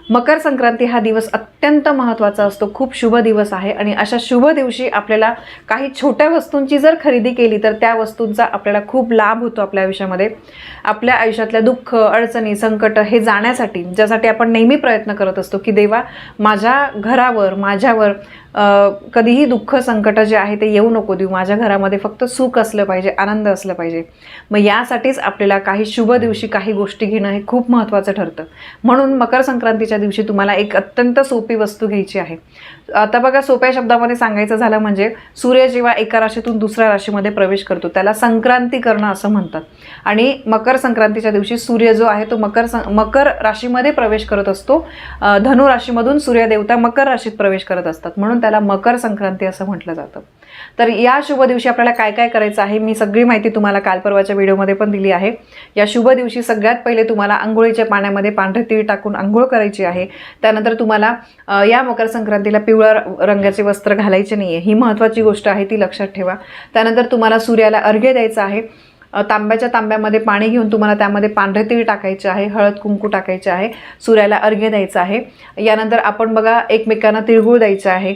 मकर संक्रांती हा दिवस अत्यंत महत्त्वाचा असतो, खूप शुभ दिवस आहे आणि अशा शुभ दिवशी आपल्याला काही छोट्या वस्तूंची जर खरेदी केली तर त्या वस्तूंचा आपल्याला खूप लाभ होतो आपल्या आयुष्यामध्ये. आपल्या आयुष्यातल्या दुःख, अडचणी, संकट हे जाण्यासाठी, ज्यासाठी आपण नेहमी प्रयत्न करत असतो की देवा माझ्या घरावर, माझ्यावर कधीही दुःख, संकट जे आहे ते येऊ नको देऊ, माझ्या घरामध्ये फक्त सुख असलं पाहिजे, आनंद असलं पाहिजे. मग यासाठीच आपल्याला काही शुभ दिवशी काही गोष्टी घेणं हे खूप महत्त्वाचं ठरतं. म्हणून मकर संक्रांतीच्या दिवशी तुम्हाला एक अत्यंत सोपी वस्तू घ्यायची आहे. आता बघा, सोप्या शब्दामध्ये सांगायचं झालं म्हणजे सूर्य जेव्हा एका राशीतून दुसऱ्या राशीमध्ये प्रवेश करतो त्याला संक्रांती करणं असं म्हणतात. आणि मकर संक्रांतीच्या दिवशी सूर्य जो आहे तो मकर राशीमध्ये प्रवेश करत असतो. धनु राशीमधून सूर्यदेवता मकर राशीत प्रवेश करत असतात, म्हणून त्याला मकर संक्रांती असं म्हटलं जातं. तर या शुभ दिवशी आपल्याला काय काय करायचं आहे मी सगळी माहिती तुम्हाला काल परवाच्या व्हिडिओमध्ये पण दिली आहे. या शुभ दिवशी सगळ्यात पहिले तुम्हाला अंघोळीच्या पाण्यामध्ये पांढरे तीळ टाकून अंघोळ करायची आहे. त्यानंतर तुम्हाला या मकर संक्रांतीला पिवळ्या रंगाचे वस्त्र घालायचे नाही आहे, ही महत्त्वाची गोष्ट आहे, ती लक्षात ठेवा. त्यानंतर तुम्हाला सूर्याला अर्घ्य द्यायचं आहे. तांब्यामध्ये पाणी घेऊन तुम्हाला त्यामध्ये पांढरे तीळ टाकायचे आहे, हळद कुंकू टाकायचे आहे, सूर्याला अर्घ्य द्यायचं आहे. यानंतर आपण बघा एकमेकांना तिळगुळ द्यायचं आहे,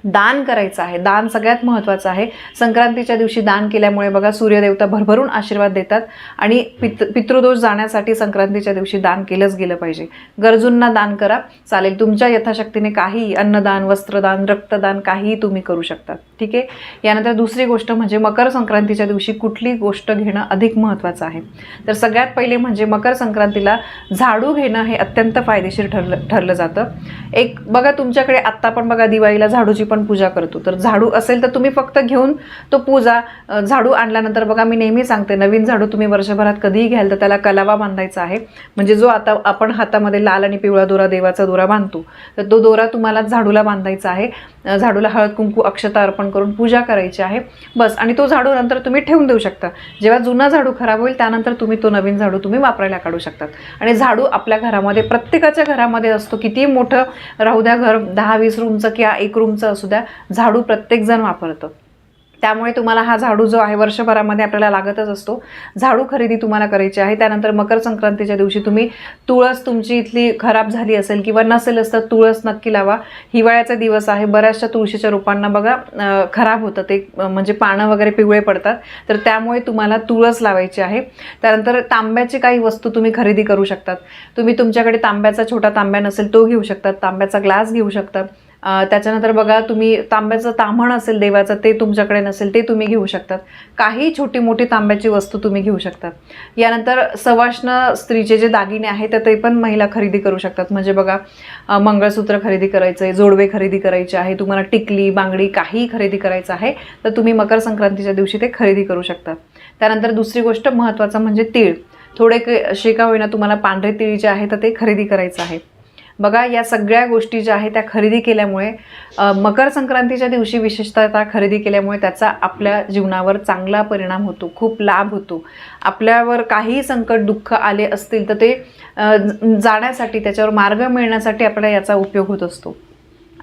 दान करायचं आहे. दान सगळ्यात महत्त्वाचं आहे. संक्रांतीच्या दिवशी दान केल्यामुळे बघा सूर्यदेवता भरभरून आशीर्वाद देतात आणि पितृदोष जाण्यासाठी संक्रांतीच्या दिवशी दान केलंच गेलं पाहिजे. गरजूंना दान करा, चालेल, तुमच्या यथाशक्तीने काही अन्नदान, वस्त्रदान, रक्तदान काहीही तुम्ही करू शकता, ठीक आहे. यानंतर दुसरी गोष्ट म्हणजे मकर संक्रांतीच्या दिवशी कुठली गोष्ट घेणं अधिक महत्त्वाचं आहे. तर सगळ्यात पहिले म्हणजे मकर संक्रांतीला झाडू घेणं हे अत्यंत फायदेशीर ठरलं जातं. एक बघा, तुमच्याकडे आत्ता पण बघा दिवाळीला झाडूची पण पूजा करतो, तर झाडू असेल तर तुम्ही फक्त घेऊन तो पूजा. झाडू आणल्यानंतर बघा, मी नेहमी सांगते नवीन झाडू तुम्ही वर्षभरात कधीही घ्याल तर त्याला कलावा बांधायचा आहे. म्हणजे जो आता आपण हातामध्ये लाल आणि पिवळा दोरा, देवाचा दोरा बांधतो, तर तो दोरा तुम्हाला झाडूला बांधायचा आहे. झाडूला हळद कुंकू अक्षता अर्पण करून पूजा करायची आहे, बस. आणि तो झाडू नंतर तुम्ही ठेवून देऊ शकता. जेव्हा जुना झाडू खराब होईल त्यानंतर तुम्ही तो नवीन झाडू तुम्ही वापरायला काढू शकतात. आणि झाडू आपल्या घरामध्ये, प्रत्येकाच्या घरामध्ये असतो, किती मोठं राहू द्या घर, 10-20 रूमचं किंवा 1 रूमचं असू द्या, झाडू प्रत्येकजण वापरतं. त्यामुळे तुम्हाला हा झाडू जो आहे वर्षभरामध्ये आपल्याला लागतच असतो. झाडू खरेदी तुम्हाला करायची आहे. त्यानंतर मकर संक्रांतीच्या दिवशी तुम्ही तुळस तुमची इथली खराब झाली असेल किंवा नसेलच तर तुळस नक्की लावा. हिवाळ्याचा दिवस आहे, बऱ्याचशा तुळशीच्या रोपांना बघा खराब होतं, ते म्हणजे पानं वगैरे पिवळे पडतात, तर त्यामुळे तुम्हाला तुळस लावायची आहे. त्यानंतर तांब्याची काही वस्तू तुम्ही खरेदी करू शकतात. तुम्ही तुमच्याकडे तांब्याचा छोटा तांब्या नसेल तो घेऊ शकतात, तांब्याचा ग्लास घेऊ शकता. त्याच्यानंतर बघा, तुम्ही तांब्याचं ताम्हण असेल देवाचं, ते तुमच्याकडे नसेल ते तुम्ही घेऊ शकतात. काही छोटी मोठी तांब्याची वस्तू तुम्ही घेऊ शकतात. यानंतर सवाष्ण स्त्रीचे जे दागिने आहेत तर ते पण महिला खरेदी करू शकतात. म्हणजे बघा, मंगळसूत्र खरेदी करायचं आहे, जोडवे खरेदी करायचे आहे, तुम्हाला टिकली, बांगडी काही खरेदी करायचं आहे तर तुम्ही मकर संक्रांतीच्या दिवशी ते खरेदी करू शकतात. त्यानंतर दुसरी गोष्ट महत्त्वाचं म्हणजे तीळ. थोडे शेका होईना तुम्हाला पांढरे तीळ जे आहे तर ते खरेदी करायचं आहे. बघा, या सगळ्या गोष्टी ज्या आहेत त्या खरेदी केल्यामुळे, मकर संक्रांतीच्या दिवशी विशेषतः त्या खरेदी केल्यामुळे त्याचा आपल्या जीवनावर चांगला परिणाम होतो, खूप लाभ होतो. आपल्यावर काही संकट, दुःख आले असतील तर ते जाण्यासाठी, त्याच्यावर मार्ग मिळण्यासाठी आपल्याला याचा उपयोग होत असतो.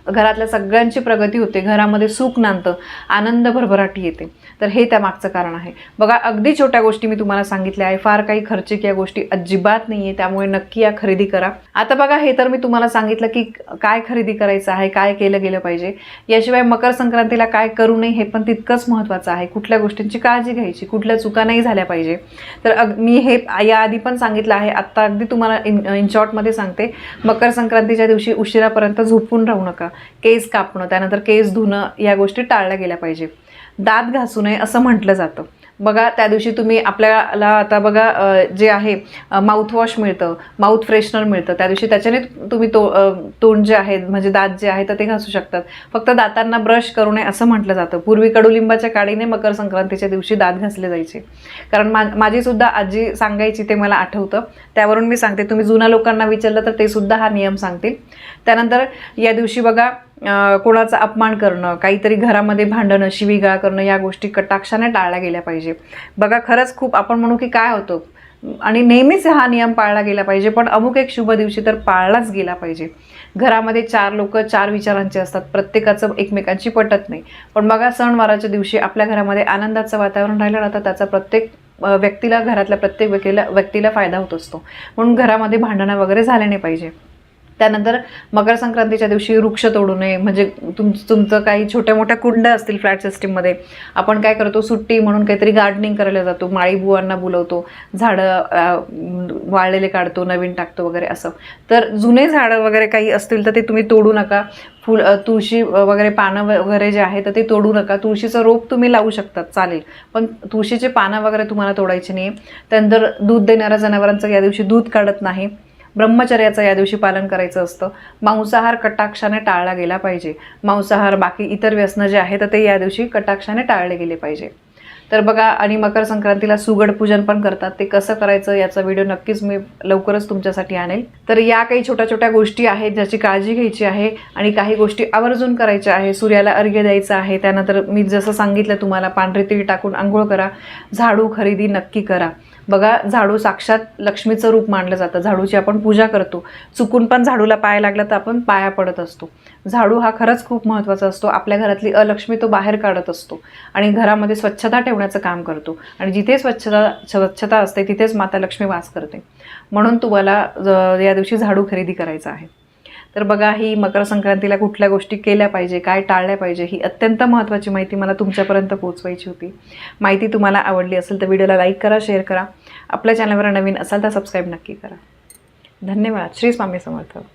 घरातल्या सगळ्यांची प्रगती होते, घरामध्ये सुख नांदतं, आनंद भरभराटी येते. तर हे त्यामागचं कारण आहे. बघा, अगदी छोट्या गोष्टी मी तुम्हाला सांगितल्या आहे, फार काही खर्चिक या गोष्टी अजिबात नाही आहे, त्यामुळे नक्की या खरेदी करा. आता बघा, हे तर मी तुम्हाला सांगितलं की काय खरेदी करायचं आहे, काय केलं गेलं पाहिजे. याशिवाय मकर संक्रांतीला काय करू नये हे पण तितकंच महत्त्वाचं आहे. कुठल्या गोष्टींची काळजी घ्यायची, कुठल्या चुका नाही झाल्या पाहिजे. तर मी हे याआधी पण सांगितलं आहे, आत्ता अगदी तुम्हाला इन शॉर्टमध्ये सांगते. मकर संक्रांतीच्या दिवशी उशिरापर्यंत झोपून राहू नका. केस कापणं, त्यानंतर केस धुणं या गोष्टी टाळल्या गेल्या पाहिजे. दात घासू नये असं म्हटलं जातं. बघा, त्या दिवशी तुम्ही आपल्याला आता बघा जे आहे माउथवॉश मिळतं, माउथ फ्रेशनर मिळतं, त्या दिवशी त्याच्याने तुम्ही तोंड जे आहे म्हणजे दात जे आहे तर ते घासू शकतात. फक्त दातांना ब्रश करू नये असं म्हटलं जातं. पूर्वी कडुलिंबाच्या काडीने मकर संक्रांतीच्या दिवशी दात घासले जायचे, कारण माझी सुद्धा आजी सांगायची, ते मला आठवतं, त्यावरून मी सांगते. तुम्ही जुन्या लोकांना विचारलं तर ते सुद्धा हा नियम सांगतील. त्यानंतर या दिवशी बघा, कोणाचा अपमान करणं, काहीतरी घरामध्ये भांडणं, शिवीगाळ करणं या गोष्टी कटाक्षाने टाळल्या गेल्या पाहिजे. बघा, खरंच खूप आपण म्हणू की काय होतं, आणि नेहमीच हा नियम पाळला गेला पाहिजे, पण अमुक एक शुभ दिवशी तर पाळलाच गेला पाहिजे. घरामध्ये 4 लोक 4 विचारांचे असतात, प्रत्येकाचं एकमेकांची पटत नाही, पण बघा सणवाराच्या दिवशी आपल्या घरामध्ये आनंदाचं वातावरण राहिलं ना तर त्याचा प्रत्येक व्यक्तीला, घरातल्या प्रत्येक व्यक्तीला फायदा होत असतो. म्हणून घरामध्ये भांडणं वगैरे झाले नाही पाहिजे. त्यानंतर मकर संक्रांतीच्या दिवशी वृक्ष तोडू नये. म्हणजे तुमचं काही छोट्या मोठ्या कुंड असतील फ्लॅट सिस्टीममध्ये, आपण काय करतो, सुट्टी म्हणून काहीतरी गार्डनिंग करायला जातो, माळी बुवांना बोलवतो, झाडं वाळलेले काढतो, नवीन टाकतो वगैरे असं. तर जुने झाडं वगैरे काही असतील तर ते तुम्ही तोडू नका. तुळशी वगैरे पानं वगैरे जे आहे तर ते तोडू नका. तुळशीचं रोप तुम्ही लावू शकतात, चालेल, पण तुळशीचे पानं वगैरे तुम्हाला तोडायची नाही. त्यानंतर दूध देणाऱ्या जनावरांचं या दिवशी दूध काढत नाही. ब्रह्मचर्याचं या दिवशी पालन करायचं असतं. मांसाहार कटाक्षाने टाळला गेला पाहिजे. मांसाहार, बाकी इतर व्यसनं जे आहे तर ते या दिवशी कटाक्षाने टाळले गेले पाहिजे. तर बघा, आणि मकर संक्रांतीला सुगड पूजन पण करतात. ते कसं करायचं याचा व्हिडिओ नक्कीच मी लवकरच तुमच्यासाठी आणेल. तर या काही छोट्या छोट्या गोष्टी आहेत ज्याची काळजी घ्यायची आहे आणि काही गोष्टी आवर्जून करायच्या आहे. सूर्याला अर्घ्य द्यायचं आहे. त्यानंतर मी जसं सांगितलं तुम्हाला, पांढरे तीळ टाकून आंघोळ करा. झाडू खरेदी नक्की करा. बघा, झाडू साक्षात लक्ष्मीचं रूप मानलं जातं. झाडूची आपण पूजा करतो. चुकून पण झाडूला पाय लागला तर आपण पाया पडत असतो. झाडू हा खरंच खूप महत्त्वाचा असतो. आपल्या घरातली अलक्ष्मी तो बाहेर काढत असतो आणि घरामध्ये स्वच्छता ठेवण्याचं काम करतो. आणि जिथे स्वच्छता असते तिथेच माता लक्ष्मी वास करते. म्हणून तुम्हाला या दिवशी झाडू खरेदी करायचा आहे. तर बघा, ही मकर संक्रांतीला कुठल्या गोष्टी केल्या पाहिजे, काय टाळल्या पाहिजे, ही अत्यंत महत्त्वाची माहिती मला तुमच्यापर्यंत पोहोचवायची होती. माहिती तुम्हाला आवडली असेल तर व्हिडिओला लाईक करा, शेअर करा. आपल्या चॅनलवर नवीन असाल तर सबस्क्राईब नक्की करा. धन्यवाद. श्री स्वामी समर्थ.